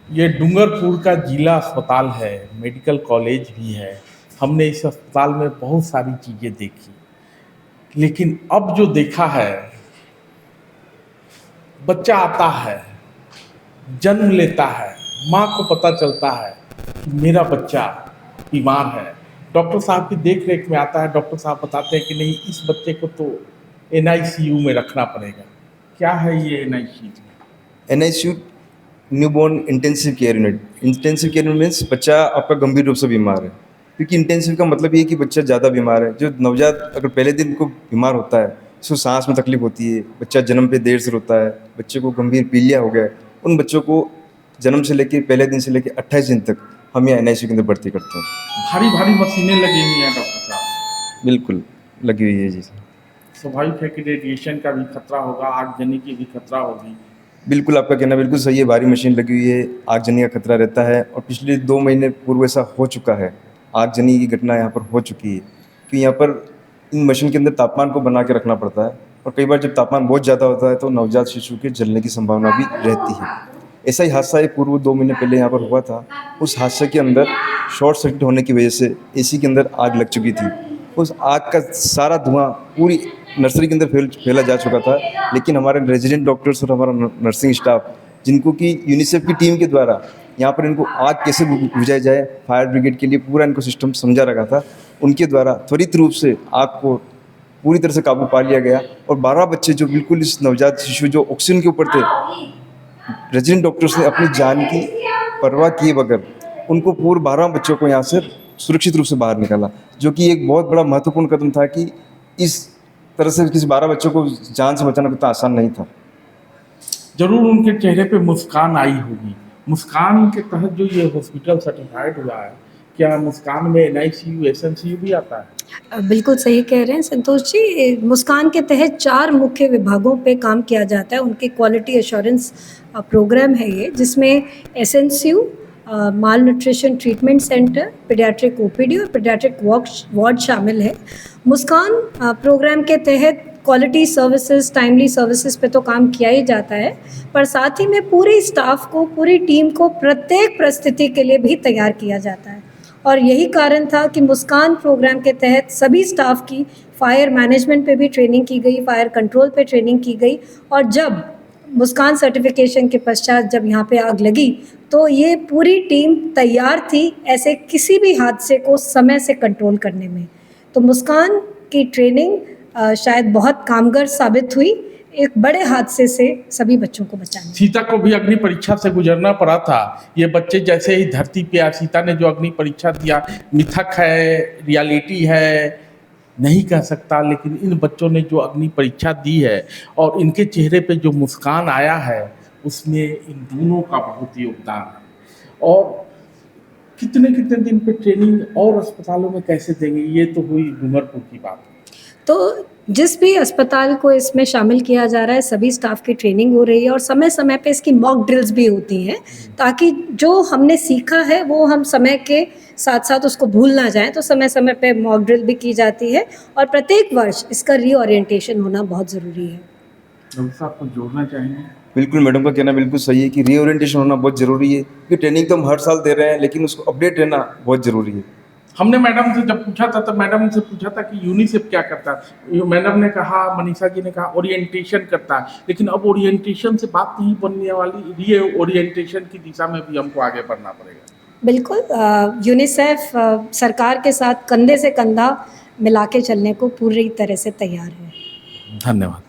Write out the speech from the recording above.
ये डूंगरपुर का जिला अस्पताल है, मेडिकल कॉलेज भी है। हमने इस अस्पताल में बहुत सारी चीज़ें देखी, लेकिन अब जो देखा है, बच्चा आता है, जन्म लेता है, माँ को पता चलता है कि मेरा बच्चा बीमार है। डॉक्टर साहब की देख रेख में आता है, डॉक्टर साहब बताते हैं कि नहीं, इस बच्चे को तो एनआईसीयू में रखना पड़ेगा। क्या है ये NICU? NICU newborn intensive care unit. Intensive care unit means बच्चा आपका गंभीर रूप से बीमार है, क्योंकि इंटेंसिव का मतलब ये है कि बच्चा ज़्यादा बीमार है। जो नवजात अगर पहले दिन को बीमार होता है, उसको सांस में तकलीफ होती है, बच्चा जन्म पे देर से रोता है, बच्चे को गंभीर पीलिया हो गया है, उन बच्चों को जन्म से लेकर पहले दिन से लेकर 28 दिन तक हम यहाँ एनआईसीयू के अंदर भर्ती करते हैं। भारी भारी मशीनें लगी हुई हैं डॉक्टर साहब। बिल्कुल लगी हुई है जी। स्वाभाविक है कि रेडिएशन का भी खतरा होगा, आगजनी की भी खतरा होगी। बिल्कुल, आपका कहना बिल्कुल सही है। भारी मशीन लगी हुई है, आगजनी का खतरा रहता है, और पिछले 2 महीने पूर्व ऐसा हो चुका है। आगजनी की घटना यहाँ पर हो चुकी है, कि यहाँ पर इन मशीन के अंदर तापमान को बना के रखना पड़ता है, और कई बार जब तापमान बहुत ज़्यादा होता है तो नवजात शिशु के जलने की संभावना भी रहती है। ऐसा ही हादसा एक पूर्व 2 महीने पहले यहाँ पर हुआ था। उस हादसे के अंदर शॉर्ट सर्किट होने की वजह से एसी के अंदर आग लग चुकी थी। उस आग का सारा धुआं पूरी नर्सरी के अंदर फैला जा चुका था, लेकिन हमारे रेजिडेंट डॉक्टर्स और हमारा नर्सिंग स्टाफ, जिनको कि यूनिसेफ की टीम के द्वारा यहाँ पर इनको आग कैसे बुझाई जाए, फायर ब्रिगेड के लिए पूरा इनको सिस्टम समझा रखा था, उनके द्वारा त्वरित रूप से आग को पूरी तरह से काबू पा लिया गया। और 12 बच्चे जो बिल्कुल इस नवजात शिशु जो ऑक्सीजन के ऊपर थे, रेजिडेंट डॉक्टर्स ने अपनी जान की परवाह किए बगैर उनको पूरे 12 बच्चों को यहाँ से सुरक्षित रूप से बाहर निकाला, जो कि एक बहुत बड़ा महत्वपूर्ण कदम था कि इस तरह से किसी 12 बच्चों को जान से बचाना इतना आसान नहीं था। जरूर उनके चेहरे पे मुस्कान आई होगी। मुस्कान के तहत जो ये हॉस्पिटल सर्टिफाइड हुआ है, क्या मुस्कान में एनआईसीयू एसएनसीयू भी आता है? बिल्कुल सही कह रहे हैं संतोष जी। मुस्कान के तहत 4 मुख्य विभागों पे काम किया जाता है। उनके क्वालिटी एश्योरेंस प्रोग्राम है ये, जिसमें SNCU, malnutrition treatment centre, paediatric OPD और पीडियाट्रिक वार्ड शामिल है। मुस्कान प्रोग्राम के तहत क्वालिटी सर्विसेज, टाइमली सर्विसेज पे तो काम किया ही जाता है, पर साथ ही में पूरे स्टाफ को, पूरी टीम को प्रत्येक परिस्थिति के लिए भी तैयार किया जाता है। और यही कारण था कि मुस्कान प्रोग्राम के तहत सभी स्टाफ की फायर मैनेजमेंट पे भी ट्रेनिंग की गई, फायर कंट्रोल पे ट्रेनिंग की गई। और जब मुस्कान सर्टिफिकेशन के पश्चात जब यहाँ पे आग लगी, तो ये पूरी टीम तैयार थी ऐसे किसी भी हादसे को समय से कंट्रोल करने में। तो मुस्कान की ट्रेनिंग शायद बहुत कामगर साबित हुई एक बड़े हादसे से सभी बच्चों को बचाने। सीता को भी अग्नि परीक्षा से गुजरना पड़ा था। ये बच्चे जैसे ही धरती पे आए, सीता ने जो अग्नि परीक्षा दिया, मिथक है, रियलिटी है, नहीं कह सकता, लेकिन इन बच्चों ने जो अग्नि परीक्षा दी है और इनके चेहरे पे जो मुस्कान आया है, उसमें इन दोनों का बहुत योगदान है। और कितने कितने दिन पे ट्रेनिंग और अस्पतालों में कैसे देंगे, ये तो हुई डूंगरपुर की बात। तो जिस भी अस्पताल को इसमें शामिल किया जा रहा है, सभी स्टाफ की ट्रेनिंग हो रही है और समय समय पे इसकी मॉक ड्रिल्स भी होती हैं, ताकि जो हमने सीखा है वो हम समय के साथ साथ उसको भूल ना जाएं। तो समय समय पे मॉक ड्रिल भी की जाती है और प्रत्येक वर्ष इसका रीओरिएंटेशन होना बहुत ज़रूरी है। डॉक्टर साहब को जोड़ना चाहेंगे? बिल्कुल, मैडम का कहना बिल्कुल सही है कि रीओरिएंटेशन होना बहुत ज़रूरी है, क्योंकि ट्रेनिंग तो हम हर साल दे रहे हैं, लेकिन उसको अपडेट रहना बहुत ज़रूरी है। हमने मैडम से जब पूछा था, तब मैडम से पूछा था कि यूनिसेफ क्या करता है। मैडम ने कहा, मनीषा जी ने कहा ओरिएंटेशन करता है, लेकिन अब ओरिएंटेशन से बात नहीं बनने वाली, रीओरिएंटेशन की दिशा में भी हमको आगे बढ़ना पड़ेगा। बिल्कुल, यूनिसेफ सरकार के साथ कंधे से कंधा मिला के चलने को पूरी तरह से तैयार है। धन्यवाद।